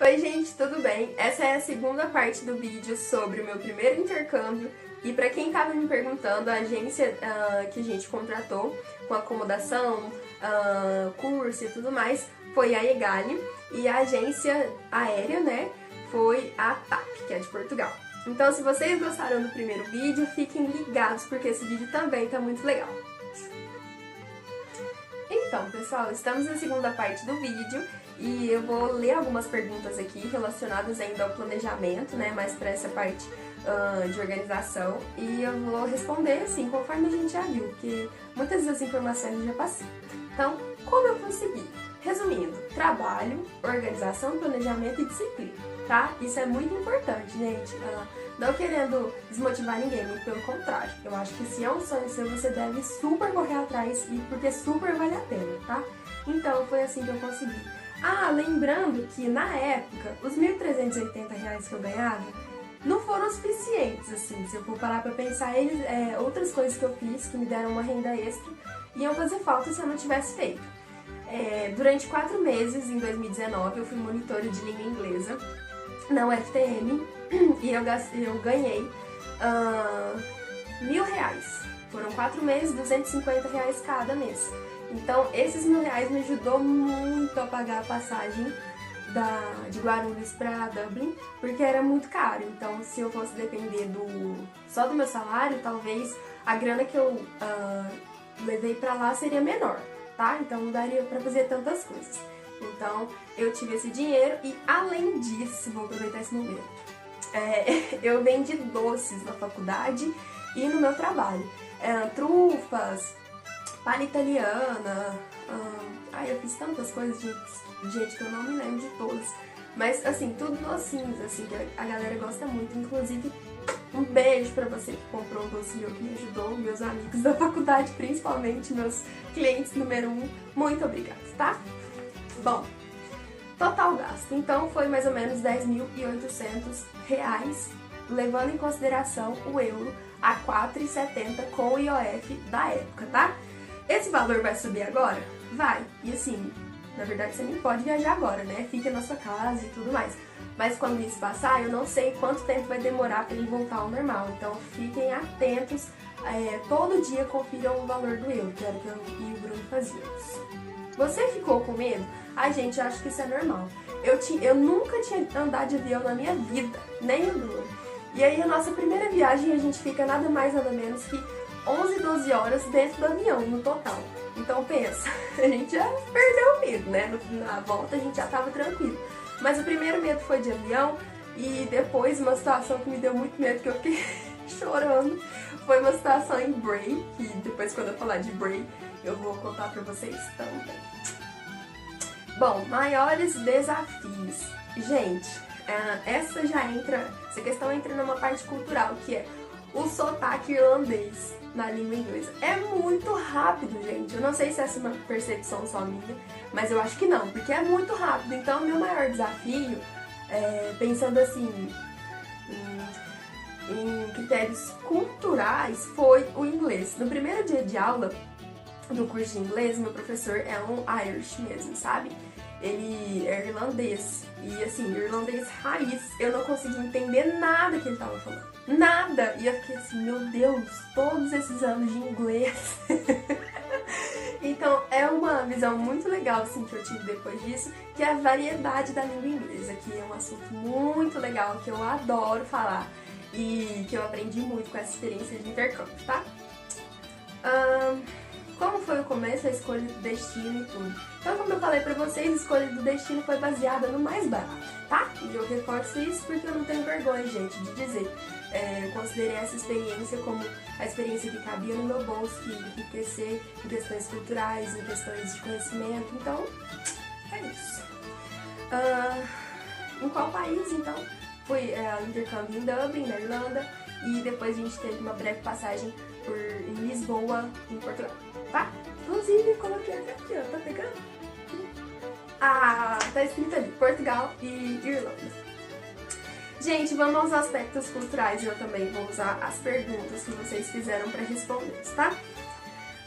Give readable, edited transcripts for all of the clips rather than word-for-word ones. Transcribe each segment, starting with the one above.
Oi gente, tudo bem? Essa é a segunda parte do vídeo sobre o meu primeiro intercâmbio e para quem estava me perguntando, a agência que a gente contratou com acomodação, curso e tudo mais foi a Egali e a agência aérea, né, foi a TAP, que é de Portugal. Então se vocês gostaram do primeiro vídeo, fiquem ligados porque esse vídeo também tá muito legal. Então, pessoal, estamos na segunda parte do vídeo e eu vou ler algumas perguntas aqui relacionadas ainda ao planejamento, né, mais para essa parte de organização, e eu vou responder assim, conforme a gente já viu, porque muitas das informações eu já passei. Então, como eu consegui? Resumindo, trabalho, organização, planejamento e disciplina, tá? Isso é muito importante, gente. Não querendo desmotivar ninguém, muito pelo contrário. Eu acho que se é um sonho seu, você deve super correr atrás, e porque super vale a pena, tá? Então, foi assim que eu consegui. Lembrando que na época, os R$ 1.380 que eu ganhava não foram suficientes, assim. Se eu for parar pra pensar, outras coisas que eu fiz que me deram uma renda extra iam fazer falta se eu não tivesse feito. Durante 4 meses, em 2019, eu fui monitora de língua inglesa na UFTM e eu ganhei R$ 1.000. Foram 4 meses, R$ 250 cada mês. Então, esses R$ 1.000 me ajudou muito a pagar a passagem de Guarulhos para Dublin, porque era muito caro. Então, se eu fosse depender só do meu salário, talvez a grana que eu levei para lá seria menor, tá? Então, não daria para fazer tantas coisas. Então, eu tive esse dinheiro e, além disso, vou aproveitar esse momento, eu vendi doces na faculdade e no meu trabalho. Trufas, palha italiana, eu fiz tantas coisas, gente, que eu não me lembro de todas. Mas, assim, tudo docinhos, assim, que a galera gosta muito. Inclusive, um beijo pra você que comprou um doce meu, que me ajudou, meus amigos da faculdade, principalmente, meus clientes número 1. Muito obrigada, tá? Bom, total gasto. Então, foi mais ou menos R$ 10.800, levando em consideração o euro a 4,70 com o IOF da época, tá? Esse valor vai subir agora? Vai. E assim, na verdade você nem pode viajar agora, né? Fica na sua casa e tudo mais. Mas quando isso passar, eu não sei quanto tempo vai demorar para ele voltar ao normal. Então fiquem atentos, todo dia confiram o valor do euro, que era o que eu e o Bruno fazíamos. Você ficou com medo? Gente, eu acho que isso é normal. Eu nunca tinha andado de avião na minha vida, nem o Bruno. E aí a nossa primeira viagem a gente fica nada mais nada menos que 11, 12 horas dentro do avião, no total. Então pensa, a gente já perdeu o medo, né? Na volta a gente já tava tranquilo. Mas o primeiro medo foi de avião, e depois uma situação que me deu muito medo, que eu fiquei chorando, foi uma situação em Bray, que depois quando eu falar de Bray, eu vou contar pra vocês também. Bom, maiores desafios. Gente, essa questão entra numa parte cultural, que é o sotaque irlandês na língua inglesa. É muito rápido, gente. Eu não sei se essa é uma percepção só minha, mas eu acho que não, porque é muito rápido. Então, o meu maior desafio, pensando assim, em critérios culturais, foi o inglês. No primeiro dia de aula do curso de inglês, meu professor é um Irish mesmo, sabe? Ele é irlandês, e assim, irlandês raiz, eu não consegui entender nada que ele tava falando. Nada! E eu fiquei assim, meu Deus, todos esses anos de inglês. Então, é uma visão muito legal, assim, que eu tive depois disso, que é a variedade da língua inglesa, que é um assunto muito legal, que eu adoro falar, e que eu aprendi muito com essa experiência de intercâmbio, tá? Como foi o começo, a escolha do destino e tudo. Então, como eu falei pra vocês, a escolha do destino foi baseada no mais barato, tá? E eu reforço isso porque eu não tenho vergonha, gente, de dizer. Eu considerei essa experiência como a experiência que cabia no meu bolso, que enriquecer em questões culturais, em questões de conhecimento. Então, é isso. Em qual país, então? Fui intercâmbio em Dublin, na Irlanda, e depois a gente teve uma breve passagem em Lisboa, em Portugal, tá? Inclusive, coloquei até aqui, ó, tá pegando? Tá escrito ali, Portugal e Irlanda. Gente, vamos aos aspectos culturais, e eu também vou usar as perguntas que vocês fizeram para responder, tá?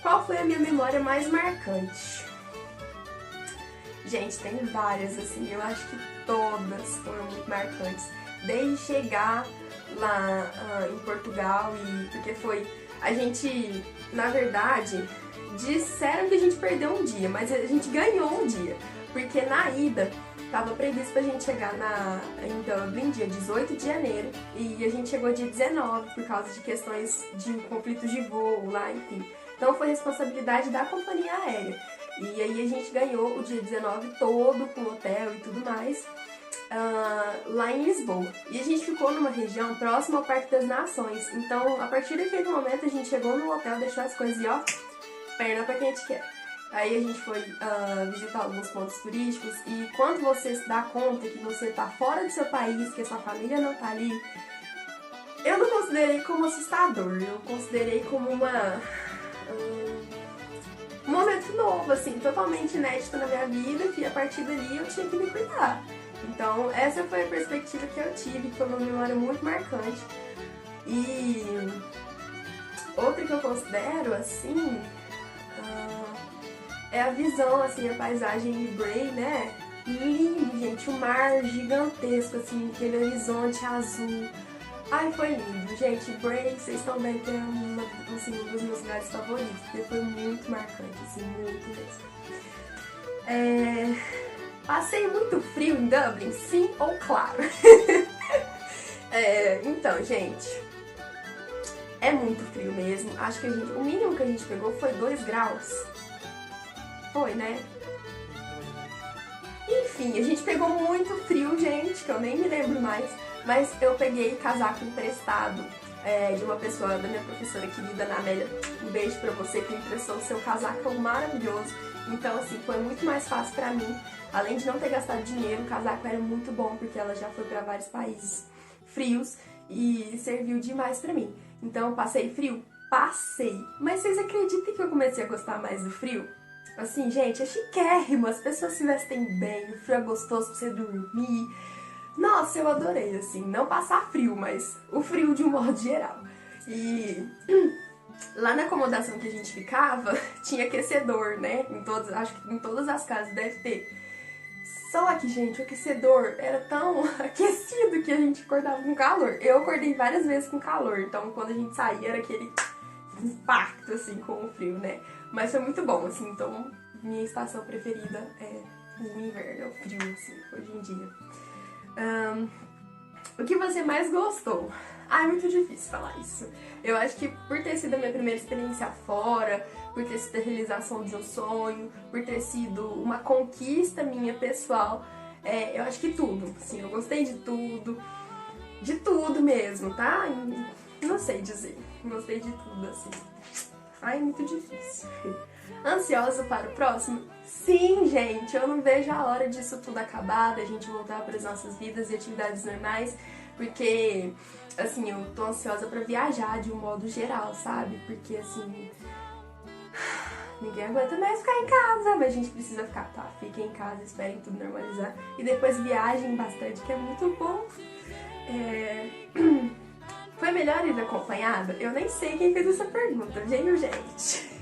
Qual foi a minha memória mais marcante? Gente, tem várias, assim, eu acho que todas foram muito marcantes. Desde chegar lá em Portugal, porque foi... A gente, na verdade, disseram que a gente perdeu um dia, mas a gente ganhou um dia. Porque na ida, tava previsto pra gente chegar em Dublin dia 18 de janeiro, e a gente chegou dia 19 por causa de questões de conflitos de voo lá, enfim. Então foi responsabilidade da companhia aérea. E aí a gente ganhou o dia 19 todo com hotel e tudo mais, lá em Lisboa. E a gente ficou numa região próxima ao Parque das Nações. Então, a partir daquele momento, a gente chegou no hotel, deixou as coisas e ó, perna pra quem a gente quer. Aí a gente foi visitar alguns pontos turísticos, e quando você se dá conta que você tá fora do seu país, que a sua família não tá ali, eu não considerei como assustador, eu considerei como um momento novo, assim, totalmente inédito na minha vida, que a partir dali eu tinha que me cuidar. Então, essa foi a perspectiva que eu tive, que foi uma memória muito marcante. E outra que eu considero, assim, é a visão, assim, a paisagem de Bray, né? Lindo, gente, o mar gigantesco, assim, aquele horizonte azul. Ai, foi lindo, gente. Bray, vocês estão vendo que é um dos meus lugares favoritos, porque foi muito marcante, assim, muito mesmo. Passei muito frio em Dublin? Sim ou claro? Então, gente, é muito frio mesmo. Acho que o mínimo que a gente pegou foi 2 graus. Foi, né? Enfim, a gente pegou muito frio, gente, que eu nem me lembro mais. Mas eu peguei casaco emprestado de uma pessoa, da minha professora querida, Ana Amélia. Um beijo pra você que emprestou o seu casaco maravilhoso. Então, assim, foi muito mais fácil pra mim. Além de não ter gastado dinheiro, o casaco era muito bom, porque ela já foi pra vários países frios e serviu demais pra mim. Então, passei frio? Passei. Mas vocês acreditam que eu comecei a gostar mais do frio? Assim, gente, é chiquérrimo, as pessoas se vestem bem, o frio é gostoso pra você dormir. Nossa, eu adorei, assim, não passar frio, mas o frio de um modo geral. E lá na acomodação que a gente ficava, tinha aquecedor, né? Acho que em todas as casas deve ter. Só que, gente, o aquecedor era tão aquecido que a gente acordava com calor. Eu acordei várias vezes com calor, então quando a gente saía era aquele impacto, assim, com o frio, né? Mas foi muito bom, assim, então minha estação preferida é o inverno, é o frio, assim, hoje em dia. O que você mais gostou? É muito difícil falar isso. Eu acho que por ter sido a minha primeira experiência fora, por ter sido a realização de um sonho, por ter sido uma conquista minha pessoal, eu acho que tudo, assim, eu gostei de tudo mesmo, tá? Não sei dizer, gostei de tudo, assim. Ai, é muito difícil. Ansiosa para o próximo? Sim, gente, eu não vejo a hora disso tudo acabar, da gente voltar para as nossas vidas e atividades normais, porque, assim, eu tô ansiosa pra viajar de um modo geral, sabe? Porque, assim, ninguém aguenta mais ficar em casa, mas a gente precisa ficar, tá? Fiquem em casa, esperem tudo normalizar. E depois viajem bastante, que é muito bom. Foi melhor ir acompanhada? Eu nem sei quem fez essa pergunta, viu, gente?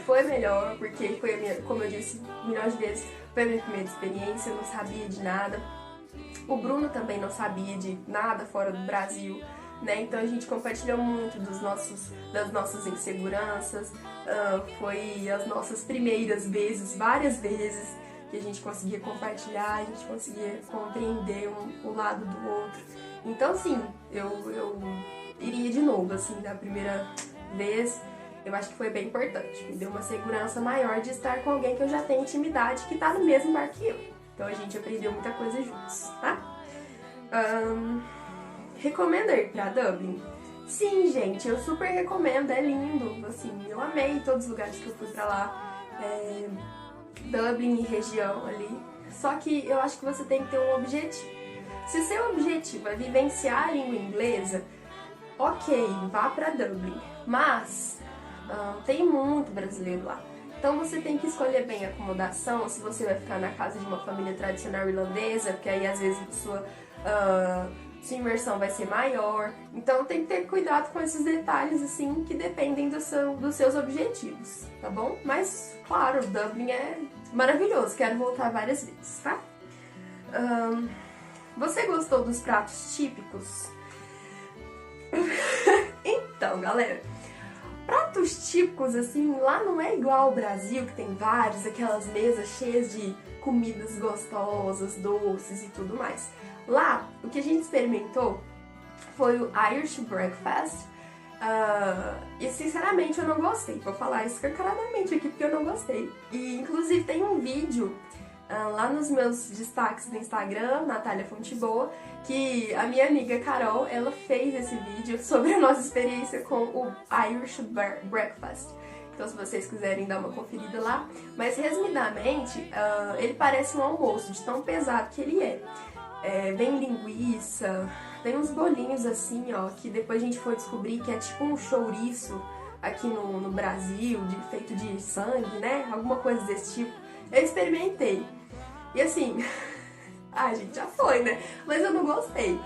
Foi melhor, porque foi a minha, como eu disse milhões de vezes, foi a minha primeira experiência, eu não sabia de nada. O Bruno também não sabia de nada fora do Brasil, né? Então a gente compartilhou muito das nossas inseguranças, foi as nossas primeiras vezes, várias vezes, que a gente conseguia compartilhar, a gente conseguia compreender o lado do outro. Então, sim, eu iria de novo, assim, da primeira vez. Eu acho que foi bem importante. Me deu uma segurança maior de estar com alguém que eu já tenho intimidade, que tá no mesmo bar que eu. Então a gente aprendeu muita coisa juntos, tá? Recomendo ir pra Dublin? Sim, gente, eu super recomendo, é lindo. Assim, eu amei todos os lugares que eu fui pra lá. Dublin e região ali. Só que eu acho que você tem que ter um objetivo. Se seu objetivo é vivenciar a língua inglesa, ok, vá pra Dublin. Mas tem muito brasileiro lá. Então você tem que escolher bem a acomodação, se você vai ficar na casa de uma família tradicional irlandesa, porque aí às vezes se a imersão vai ser maior. Então tem que ter cuidado com esses detalhes, assim, que dependem dos seus objetivos, tá bom? Mas, claro, Dublin é maravilhoso, quero voltar várias vezes, tá? Você gostou dos pratos típicos? Então, galera, pratos típicos, assim, lá não é igual ao Brasil, que tem vários, aquelas mesas cheias de comidas gostosas, doces e tudo mais. Lá, o que a gente experimentou foi o Irish Breakfast, e sinceramente eu não gostei, vou falar escancaradamente aqui porque eu não gostei. E inclusive tem um vídeo lá nos meus destaques do Instagram, Natália Fonte Boa, que a minha amiga Carol, ela fez esse vídeo sobre a nossa experiência com o Irish Breakfast. Então se vocês quiserem dar uma conferida lá. Mas resumidamente, ele parece um almoço, de tão pesado que ele é. Vem linguiça, tem uns bolinhos assim, ó, que depois a gente foi descobrir que é tipo um chouriço aqui no Brasil, feito de sangue, né? Alguma coisa desse tipo. Eu experimentei. E assim, a gente já foi, né? Mas eu não gostei.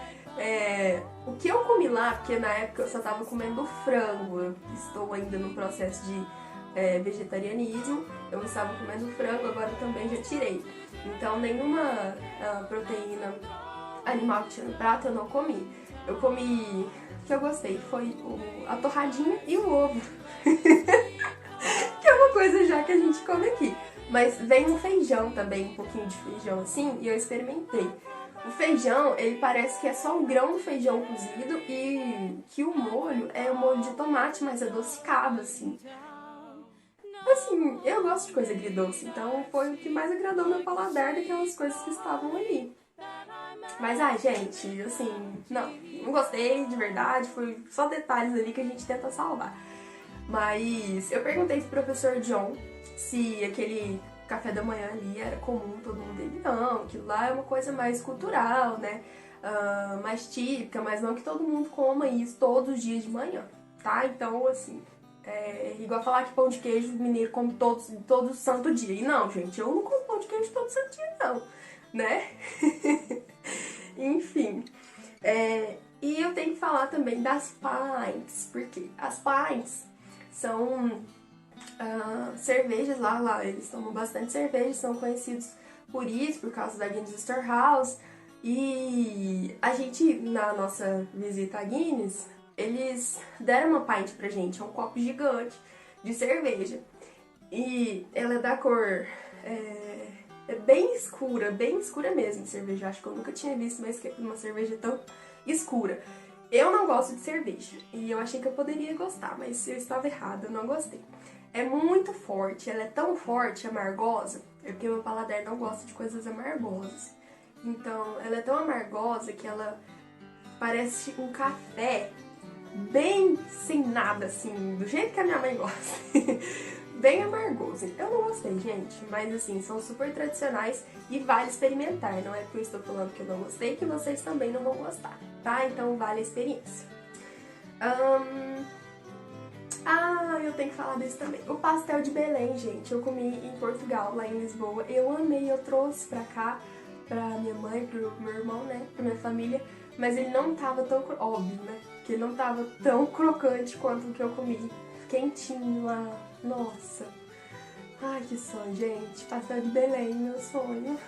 O que eu comi lá, porque na época eu só tava comendo frango, eu estou ainda no processo de vegetarianismo, eu estava comendo frango, agora também já tirei. Então nenhuma proteína animal que tinha no prato eu não comi. Eu comi, o que eu gostei foi a torradinha e o ovo. Que é uma coisa já que a gente come aqui. Mas vem um feijão também, um pouquinho de feijão assim, e eu experimentei. O feijão, ele parece que é só o grão do feijão cozido e que o molho é o molho de tomate, mas adocicado, assim. Assim, eu gosto de coisa agridoce, então foi o que mais agradou meu paladar daquelas coisas que estavam ali. Mas, ai, gente, assim, não gostei de verdade, foi só detalhes ali que a gente tenta salvar. Mas eu perguntei pro professor John se aquele café da manhã ali era comum todo mundo dele. Não, aquilo lá é uma coisa mais cultural, né? Mais típica, mas não que todo mundo coma isso todos os dias de manhã, tá? Então, assim, igual falar que pão de queijo mineiro come todo santo dia. E não, gente, eu não como pão de queijo todo santo dia, não, né? Enfim. E eu tenho que falar também das pints, porque as pints são cervejas lá eles tomam bastante cerveja, são conhecidos por isso, por causa da Guinness Storehouse. E a gente, na nossa visita à Guinness, eles deram uma pint pra gente, é um copo gigante de cerveja. E ela é da cor bem escura mesmo de cerveja. Acho que eu nunca tinha visto uma cerveja tão escura. Eu não gosto de cerveja e eu achei que eu poderia gostar, mas eu estava errada, eu não gostei. É muito forte, ela é tão forte, amargosa, porque meu paladar não gosta de coisas amargosas. Então, ela é tão amargosa que ela parece um café bem sem nada, assim, do jeito que a minha mãe gosta. Bem amargoso. Eu não gostei, gente, mas assim, são super tradicionais e vale experimentar. Não é porque eu estou falando que eu não gostei que vocês também não vão gostar, tá? Então vale a experiência. Eu tenho que falar desse também. O pastel de Belém, gente, eu comi em Portugal, lá em Lisboa. Eu amei, eu trouxe pra cá, pra minha mãe, pro meu irmão, né, pra minha família. Mas ele não tava tão, óbvio, né, que ele não tava tão crocante quanto o que eu comi. Quentinho lá, nossa. Ai, que sonho, gente. Pastel de Belém, meu sonho.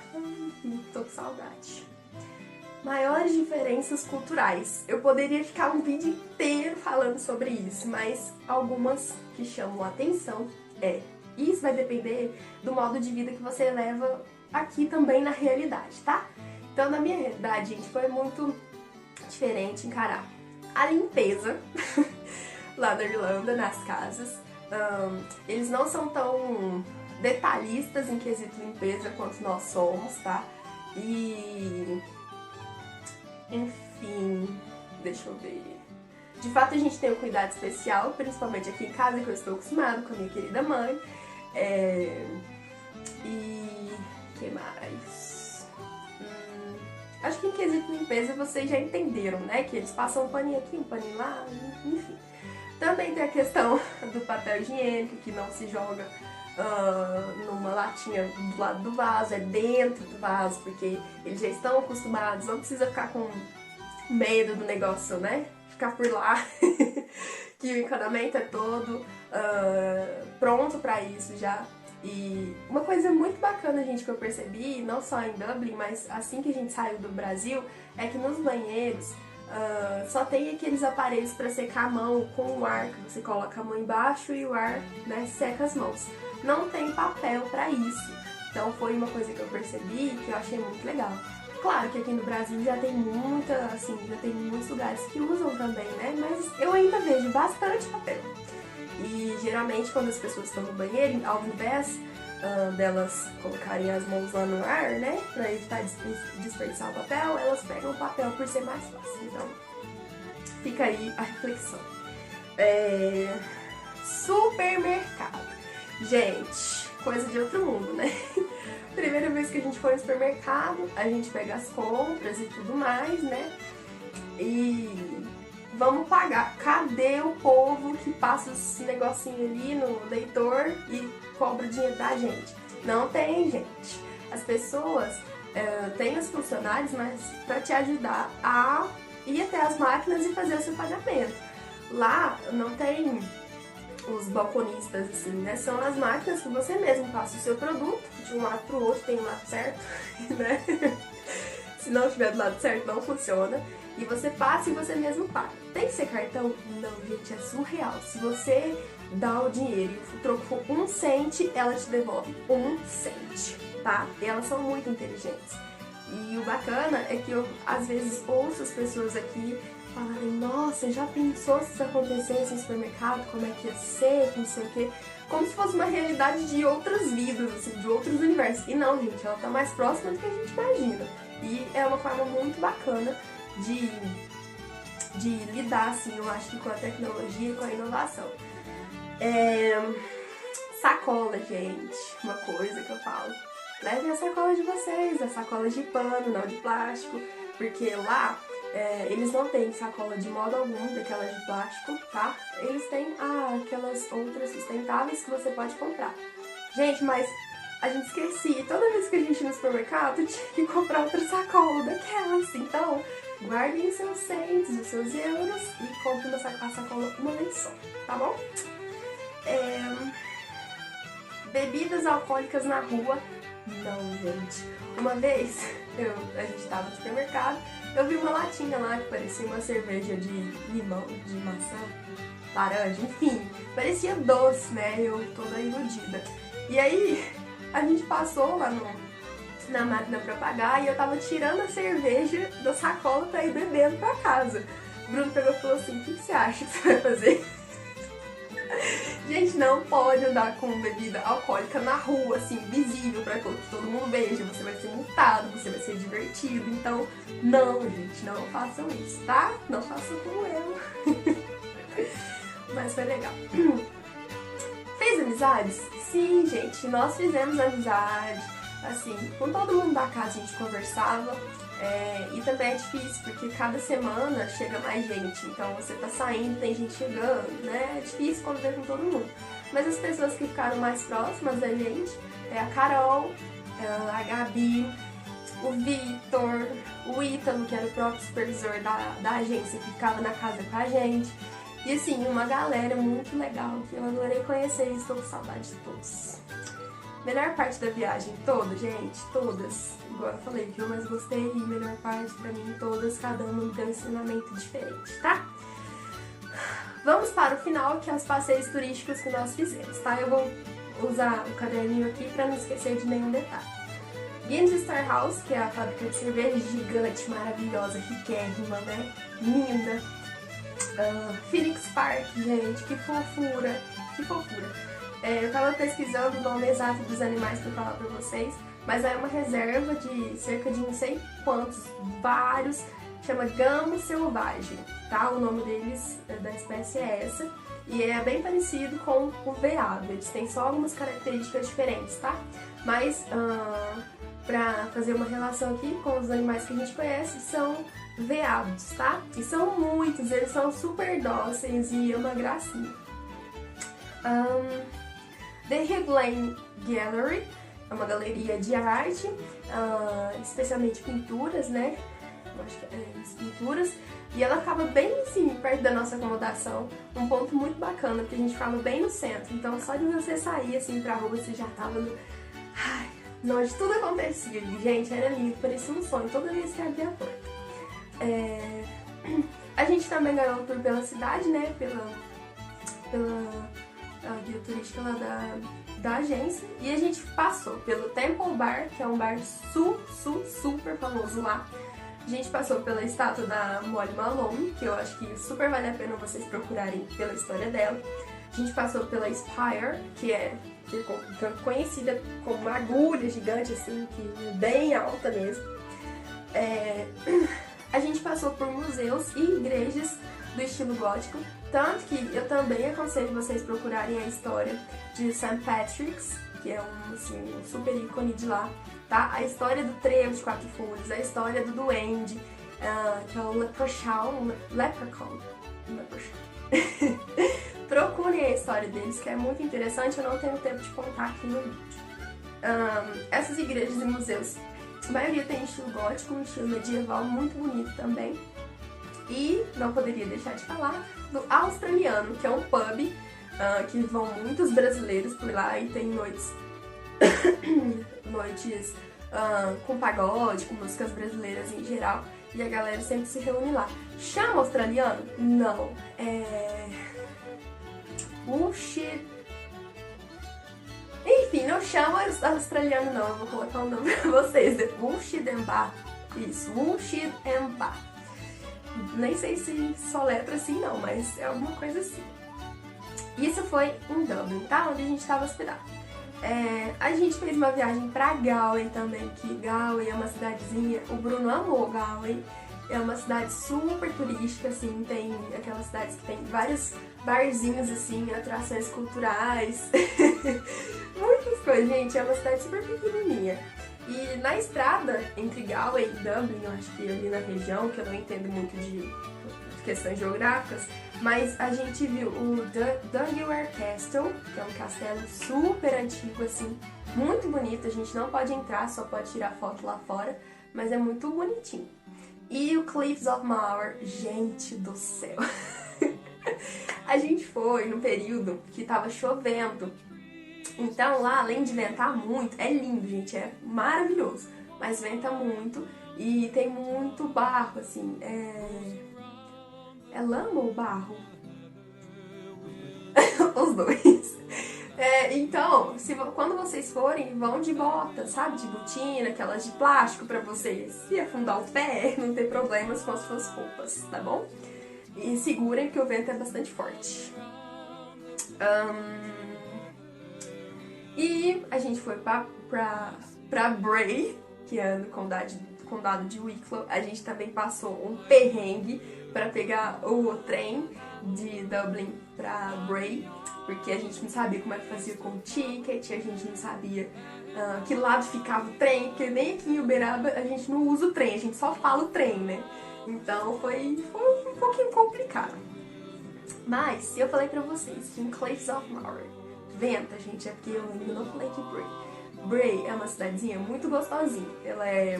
Tô com saudade. Maiores diferenças culturais. Eu poderia ficar um vídeo inteiro falando sobre isso, mas algumas que chamam a atenção isso vai depender do modo de vida que você leva aqui também na realidade, tá? Então, na minha realidade, gente, foi muito diferente encarar a limpeza lá na Irlanda, nas casas. Eles não são tão detalhistas em quesito limpeza quanto nós somos, tá? E... enfim, deixa eu ver. De fato, a gente tem um cuidado especial, principalmente aqui em casa, que eu estou acostumada com a minha querida mãe. E... que mais? Acho que em quesito limpeza vocês já entenderam, né? Que eles passam um paninho aqui, um paninho lá, enfim. Também tem a questão do papel higiênico, que não se joga numa latinha do lado do vaso, é dentro do vaso, porque eles já estão acostumados, não precisa ficar com medo do negócio, né? Ficar por lá, que o encanamento é todo pronto pra isso já. E uma coisa muito bacana, gente, que eu percebi, não só em Dublin, mas assim que a gente saiu do Brasil, é que nos banheiros só tem aqueles aparelhos para secar a mão com o ar, que você coloca a mão embaixo e o ar, né, seca as mãos. Não tem papel para isso. Então foi uma coisa que eu percebi que eu achei muito legal. Claro que aqui no Brasil já tem já tem muitos lugares que usam também, né? Mas eu ainda vejo bastante papel. E geralmente quando as pessoas estão no banheiro, ao invés delas colocarem as mãos lá no ar, né, pra evitar desperdiçar o papel, elas pegam o papel por ser mais fácil. Então, fica aí a reflexão. Supermercado. Gente, coisa de outro mundo, né? Primeira vez que a gente foi no supermercado, a gente pega as compras e tudo mais, né? E vamos pagar. Cadê o povo que passa esse negocinho ali no leitor e cobra o dinheiro da gente? Não tem, gente. As pessoas têm os funcionários, mas para te ajudar a ir até as máquinas e fazer o seu pagamento. Lá não tem os balconistas, assim, né? São as máquinas que você mesmo passa o seu produto de um lado pro outro, tem um lado certo, né? Se não tiver do lado certo, não funciona. E você passa e você mesmo paga. Tem que ser cartão? Não, gente, é surreal. Se você dá o dinheiro e o troco for 1 cent, ela te devolve 1 cent, tá? E elas são muito inteligentes. E o bacana é que eu, às vezes, ouço as pessoas aqui falarem: nossa, já pensou se isso acontecesse no supermercado? Como é que ia ser? Que não sei o quê. Como se fosse uma realidade de outras vidas, assim, de outros universos. E não, gente, ela tá mais próxima do que a gente imagina. E é uma forma muito bacana de lidar, assim, eu acho que com a tecnologia e com a inovação. Sacola, gente, uma coisa que eu falo. Levem a sacola de vocês, a sacola de pano, não de plástico, porque lá eles não têm sacola de modo algum daquelas de plástico, tá? Eles têm aquelas outras sustentáveis que você pode comprar. Gente, mas a gente esquecia, toda vez que a gente ia no supermercado tinha que comprar outra sacola daquelas, então guardem os seus cents, os seus euros e comprem a sacola uma vez só, tá bom? Bebidas alcoólicas na rua, não, gente. Uma vez, a gente tava no supermercado, eu vi uma latinha lá que parecia uma cerveja de limão, de maçã, laranja, enfim, parecia doce, né? Eu toda iludida. E aí, a gente passou lá na máquina pra pagar e eu tava tirando a cerveja da sacola pra ir bebendo pra casa. O Bruno pegou e falou assim: o que você acha que você vai fazer? Gente, não pode andar com bebida alcoólica na rua, assim, visível, pra que todo mundo veja. Você vai ser multado, você vai ser divertido. Então, não, gente, não façam isso, tá? Não façam como eu. Mas foi legal. Fez amizades? Sim, gente, nós fizemos amizade. Assim, com todo mundo da casa a gente conversava. E também é difícil, porque cada semana chega mais gente. Então você tá saindo, tem gente chegando, né? É difícil conviver com todo mundo. Mas as pessoas que ficaram mais próximas da gente é a Carol, a Gabi, o Vitor, o Ítalo, que era o próprio supervisor da agência, que ficava na casa com a gente. E assim, uma galera muito legal que eu adorei conhecer e estou com saudade de todos. Melhor parte da viagem toda, gente, todas. Igual eu falei, que eu mais gostei e melhor parte pra mim, todas, cada uma me deu um ensinamento diferente, tá? Vamos para o final, que é os passeios turísticos que nós fizemos, tá? Eu vou usar o caderninho aqui pra não esquecer de nenhum detalhe. Guinness Star House, que é a fábrica de cerveja gigante, maravilhosa, riquérrima, né? Linda. Phoenix Park, gente, que fofura, que fofura. Eu tava pesquisando o nome exato dos animais pra falar pra vocês, mas é uma reserva de cerca de não sei quantos, vários, chama Gamo Selvagem, tá? O nome deles, da espécie é essa, e é bem parecido com o veado, eles têm só algumas características diferentes, tá? Mas, pra fazer uma relação aqui com os animais que a gente conhece, são veados, tá? E são muitos, eles são super dóceis e é uma gracinha. The Hill Lane Gallery é uma galeria de arte, especialmente pinturas, né? eu acho que é isso, pinturas. E ela ficava bem assim, perto da nossa acomodação, um ponto muito bacana, porque a gente ficava bem no centro. Então só de você sair assim pra rua, você já tava no... Ai, onde tudo acontecia. E, gente, era lindo, parecia um sonho toda vez que abria a porta. A gente também ganhou um tour pela cidade, né, pela guia turística lá da agência. E a gente passou pelo Temple Bar, que é um bar super famoso lá. A gente passou pela estátua da Molly Malone, que eu acho que super vale a pena vocês procurarem pela história dela. A gente passou pela Spire, que é conhecida como uma agulha gigante, assim, que é bem alta mesmo. A gente passou por museus e igrejas do estilo gótico, tanto que eu também aconselho vocês procurarem a história de St. Patrick's, que é um super ícone de lá, tá? A história do trevo de 4 folhas, a história do duende, que é o Leprechaun. Procurem a história deles, que é muito interessante, eu não tenho tempo de contar aqui no vídeo. Essas igrejas e museus, a maioria tem estilo gótico, um estilo medieval muito bonito também. E não poderia deixar de falar do Australiano, que é um pub que vão muitos brasileiros por lá e tem noites com pagode, com músicas brasileiras em geral, e a galera sempre se reúne lá. Chama Australiano? Não. Enfim, não chama Australiano não, eu vou colocar o nome pra vocês. Woolshed and Bar. Isso, Woolshed and Bar. Nem sei se soletra assim não, mas é alguma coisa assim. Isso foi em Dublin, tá? Onde a gente estava hospedado. A gente fez uma viagem pra Galway também, que Galway é uma cidadezinha, o Bruno amou Galway. É uma cidade super turística, assim, tem aquelas cidades que tem vários barzinhos, assim, atrações culturais. Muitas coisas, gente, é uma cidade super pequenininha. E na estrada entre Galway e Dublin, eu acho que ali na região, que eu não entendo muito de questões geográficas, mas a gente viu o Dungiware Castle, que é um castelo super antigo, assim, muito bonito. A gente não pode entrar, só pode tirar foto lá fora, mas é muito bonitinho. E o Cliffs of Moher, gente do céu! A gente foi no período que tava chovendo. Então lá, além de ventar muito, é lindo, gente, é maravilhoso. Mas venta muito e tem muito barro, assim. É lama ou barro? Os dois. Então, quando vocês forem, vão de bota, sabe? De botina, aquelas de plástico pra vocês se afundar o pé, não ter problemas com as suas roupas, tá bom? E segurem que o vento é bastante forte. E a gente foi pra Bray, que é no condado de Wicklow. A gente também passou um perrengue pra pegar o trem de Dublin pra Bray, porque a gente não sabia como é que fazia com o ticket, a gente não sabia que lado ficava o trem, porque nem aqui em Uberaba a gente não usa o trem, a gente só fala o trem, né? Então foi um pouquinho complicado. Mas eu falei pra vocês que em Cliffs of Moher venta, gente, é porque eu ainda não falei de Bray. Bray é uma cidadezinha muito gostosinha, ela é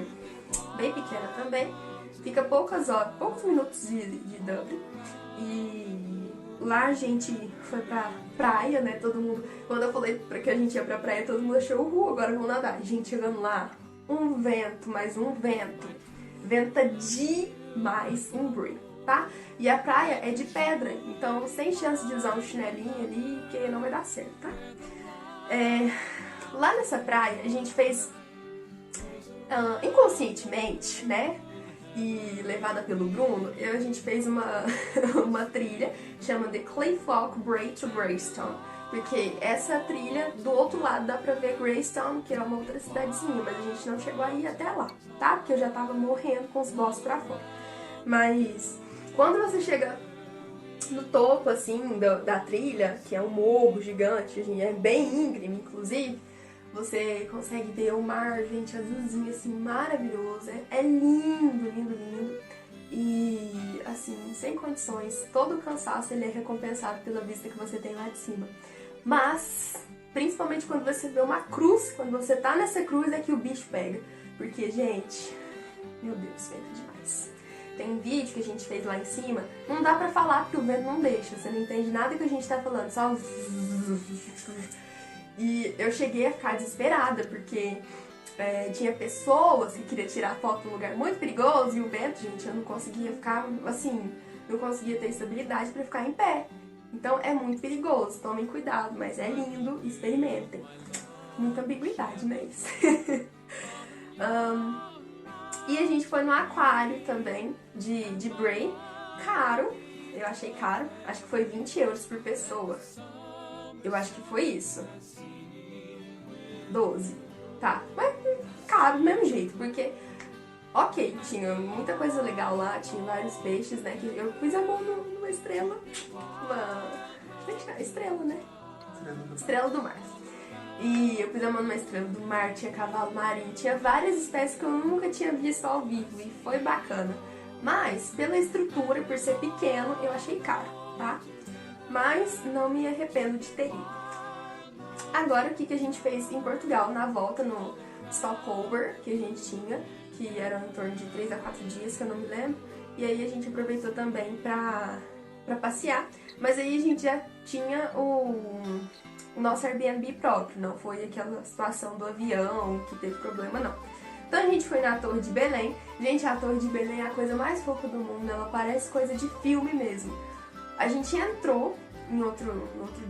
bem pequena também, fica poucos minutos de Dublin. E lá a gente foi pra praia, né, todo mundo, quando eu falei que a gente ia pra praia, todo mundo achou, agora vamos nadar. A gente chegando lá, um vento, mais um vento, venta demais em Bray, tá? E a praia é de pedra, então sem chance de usar um chinelinho ali, que não vai dar certo, tá? Lá nessa praia, a gente fez inconscientemente, né? E levada pelo Bruno, a gente fez uma trilha chamada The Cliff Walk Bray to Greystone, porque essa trilha, do outro lado dá pra ver Greystone, que é uma outra cidadezinha, mas a gente não chegou a ir até lá, tá? Porque eu já tava morrendo com os bosses pra fora. Mas quando você chega no topo, assim, da trilha, que é um morro gigante, é bem íngreme, inclusive, você consegue ver o mar, gente, azulzinho, assim, maravilhoso. É lindo, lindo, lindo. E, assim, sem condições, todo o cansaço ele é recompensado pela vista que você tem lá de cima. Mas, principalmente quando você vê uma cruz, quando você tá nessa cruz é que o bicho pega. Porque, gente, meu Deus, venta demais. demais. Tem um vídeo que a gente fez lá em cima, não dá pra falar porque o vento não deixa, você não entende nada que a gente tá falando, só... E eu cheguei a ficar desesperada, porque tinha pessoas que queriam tirar foto num lugar muito perigoso e o vento, gente, eu não conseguia ficar, assim, não conseguia ter estabilidade pra ficar em pé. Então é muito perigoso, tomem cuidado, mas é lindo, experimentem. Muita ambiguidade, né, isso? E a gente foi no aquário também, de Bray, caro, eu achei caro, acho que foi 20 euros por pessoa. Eu acho que foi isso. 12, tá, mas caro do mesmo jeito, porque, ok, tinha muita coisa legal lá, tinha vários peixes, né, que eu pus a mão numa estrela, estrela, né? Estrela do mar. E eu pus a mão numa estrela do mar, tinha cavalo marinho, tinha várias espécies que eu nunca tinha visto ao vivo e foi bacana. Mas, pela estrutura, por ser pequeno, eu achei caro, tá? Mas não me arrependo de ter ido. Agora, o que a gente fez em Portugal, na volta no Stopover, que a gente tinha, que era em torno de 3 a 4 dias, que eu não me lembro. E aí a gente aproveitou também pra passear, mas aí a gente já tinha o nosso Airbnb próprio, não foi aquela situação do avião que teve problema, não. Então a gente foi na Torre de Belém. Gente, a Torre de Belém é a coisa mais fofa do mundo, ela parece coisa de filme mesmo. A gente entrou em outro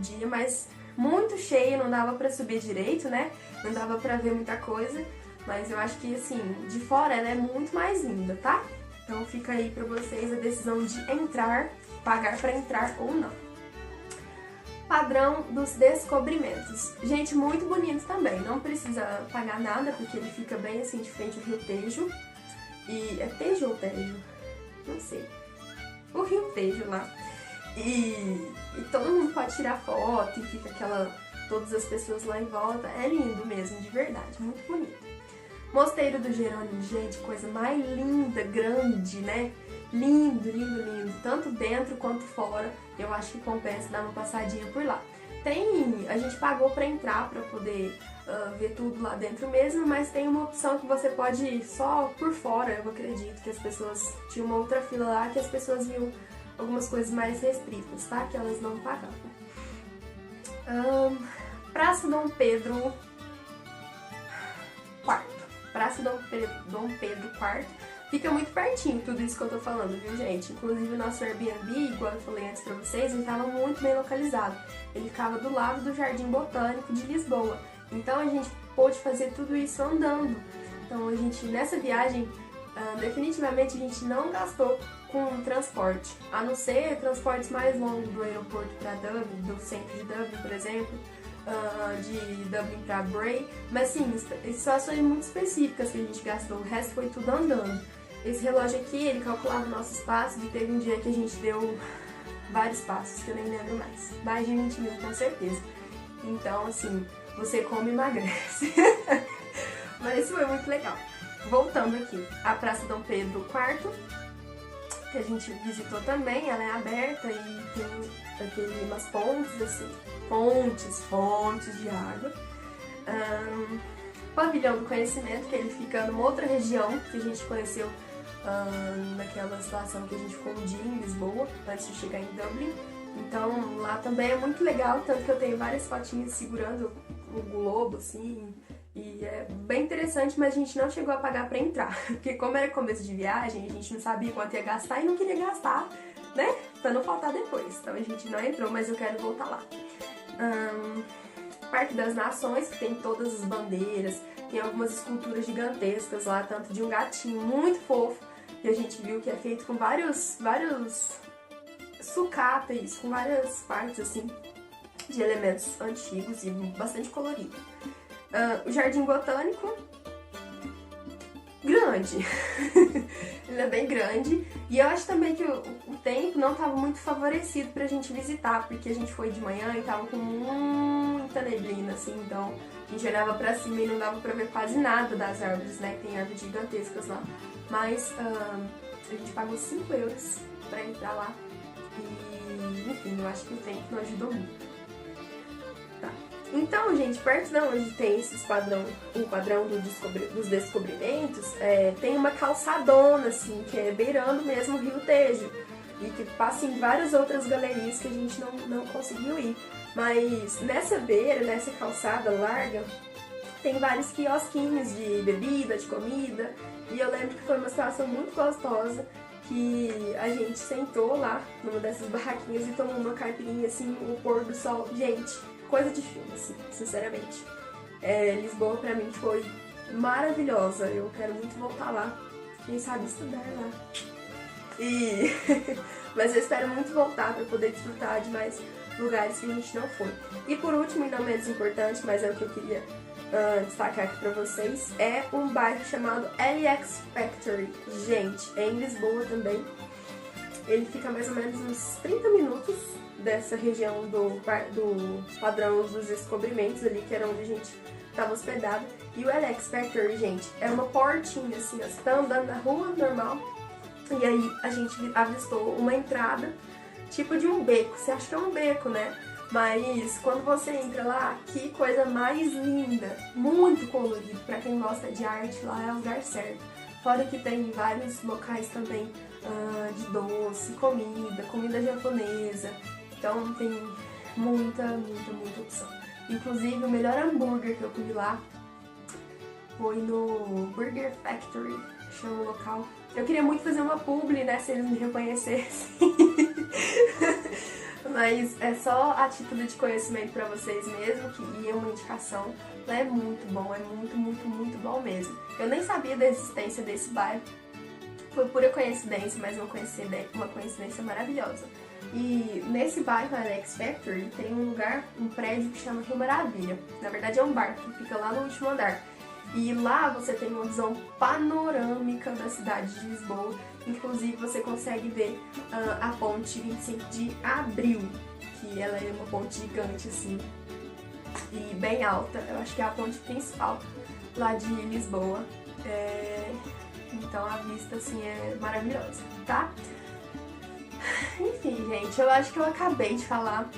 dia, mas muito cheio, não dava pra subir direito, né? Não dava pra ver muita coisa, mas eu acho que, assim, de fora ela é muito mais linda, tá? Então fica aí pra vocês a decisão de entrar, pagar pra entrar ou não. Padrão dos descobrimentos. Gente, muito bonito também. Não precisa pagar nada, porque ele fica bem assim de frente ao Rio Tejo. E é Tejo ou Tejo? Não sei. O Rio Tejo lá. E todo mundo pode tirar foto e fica todas as pessoas lá em volta. É lindo mesmo, de verdade. Muito bonito. Mosteiro do Jerônimo, gente, coisa mais linda, grande, né? Lindo, lindo, lindo. Tanto dentro quanto fora. Eu acho que compensa dar uma passadinha por lá. A gente pagou pra entrar, pra poder ver tudo lá dentro mesmo, mas tem uma opção que você pode ir só por fora. Eu acredito que as pessoas... Tinha uma outra fila lá que as pessoas viam algumas coisas mais restritas, tá? Que elas não pagavam. Praça Dom Pedro IV. Praça Dom Pedro IV. Fica muito pertinho tudo isso que eu tô falando, viu, gente? Inclusive o nosso Airbnb, igual eu falei antes pra vocês, ele tava muito bem localizado. Ele ficava do lado do Jardim Botânico de Lisboa. Então a gente pôde fazer tudo isso andando. Então a gente, nessa viagem, definitivamente a gente não gastou com transporte. A não ser transportes mais longos do aeroporto pra Dublin, do centro de Dublin, por exemplo. De Dublin pra Bray, mas sim, situações muito específicas que a gente gastou, o resto foi tudo andando. Esse relógio aqui, ele calculava nossos passos e teve um dia que a gente deu vários passos, que eu nem lembro mais de 20 mil com certeza. Então, assim, você come e emagrece. Mas isso foi muito legal. Voltando aqui, a Praça Dom Pedro IV, que a gente visitou também, ela é aberta e tem umas pontes, assim, fontes de água. Pavilhão do Conhecimento, que ele fica numa outra região que a gente conheceu naquela situação que a gente ficou um dia em Lisboa, antes de chegar em Dublin. Então lá também é muito legal, tanto que eu tenho várias fotinhas segurando o globo, assim, e é bem interessante, mas a gente não chegou a pagar pra entrar, porque como era começo de viagem, a gente não sabia quanto ia gastar e não queria gastar, né, pra não faltar depois. Então a gente não entrou, mas eu quero voltar lá. Parque das Nações, que tem todas as bandeiras, tem algumas esculturas gigantescas lá, tanto de um gatinho muito fofo, que a gente viu que é feito com vários sucáteis, com várias partes assim de elementos antigos e bastante colorido. O Jardim Botânico, grande, ele é bem grande, e eu acho também que o tempo não estava muito favorecido pra gente visitar, porque a gente foi de manhã e tava com muita neblina, assim, então a gente olhava pra cima e não dava pra ver quase nada das árvores, né, tem árvores gigantescas lá, mas a gente pagou 5 euros pra entrar lá, e enfim, eu acho que o tempo não ajudou muito. Tá. Então, gente, perto de onde tem o padrão dos descobrimentos, tem uma calçadona, assim, que é beirando mesmo o Rio Tejo. E que passa em várias outras galerias que a gente não conseguiu ir. Mas nessa beira, nessa calçada larga, tem vários quiosquinhos de bebida, de comida. E eu lembro que foi uma situação muito gostosa, que a gente sentou lá numa dessas barraquinhas e tomou uma caipirinha, assim, o pôr do sol. Gente, coisa de filme, assim, sinceramente. Lisboa pra mim foi maravilhosa, eu quero muito voltar lá, quem sabe estudar lá. Mas eu espero muito voltar para poder desfrutar de mais lugares que a gente não foi. E por último, e não menos importante, mas é o que eu queria destacar aqui pra vocês, é um bairro chamado LX Factory. Gente, é em Lisboa também. Ele fica mais ou menos uns 30 minutos dessa região do padrão dos descobrimentos ali, que era onde a gente estava hospedado. E o LX Factory, gente, é uma portinha assim, ó, você tá andando na rua normal, e aí a gente avistou uma entrada, tipo de um beco. Você acha que é um beco, né? Mas quando você entra lá, que coisa mais linda, muito colorido. Pra quem gosta de arte, lá é o lugar certo. Fora que tem vários locais também de doce, comida japonesa. Então tem muita opção. Inclusive o melhor hambúrguer que eu comi lá foi no Burger Factory, chama o local. Eu queria muito fazer uma publi, né, se eles me reconhecessem. Mas é só a título de conhecimento pra vocês mesmo, e é uma indicação. Lá é muito bom, é muito bom mesmo. Eu nem sabia da existência desse bairro. Foi pura coincidência, mas uma coincidência maravilhosa. E nesse bairro, LX Factory, tem um prédio que chama Rio Maravilha. Na verdade é um bar que fica lá no último andar. E lá você tem uma visão panorâmica da cidade de Lisboa. Inclusive você consegue ver a ponte 25 de Abril, que ela é uma ponte gigante assim, e bem alta. Eu acho que é a ponte principal lá de Lisboa. Então a vista assim é maravilhosa, tá? Enfim, gente, eu acho que eu acabei de falar.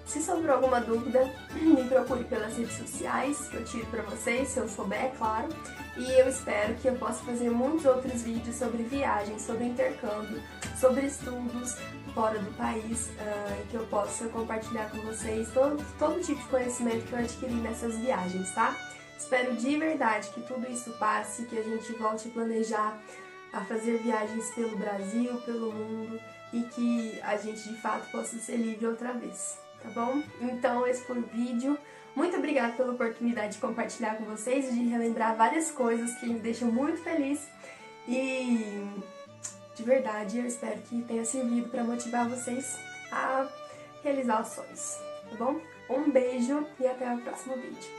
Se sobrou alguma dúvida, me procure pelas redes sociais, que eu tiro pra vocês, se eu souber, é claro. E eu espero que eu possa fazer muitos outros vídeos sobre viagens, sobre intercâmbio, sobre estudos fora do país, e que eu possa compartilhar com vocês todo tipo de conhecimento que eu adquiri nessas viagens, tá? Espero de verdade que tudo isso passe, que a gente volte a planejar, a fazer viagens pelo Brasil, pelo mundo, e que a gente de fato possa ser livre outra vez. Tá bom? Então esse foi o vídeo. Muito obrigada pela oportunidade de compartilhar com vocês e de relembrar várias coisas que me deixam muito feliz. E de verdade eu espero que tenha servido para motivar vocês a realizar os sonhos. Tá bom? Um beijo e até o próximo vídeo.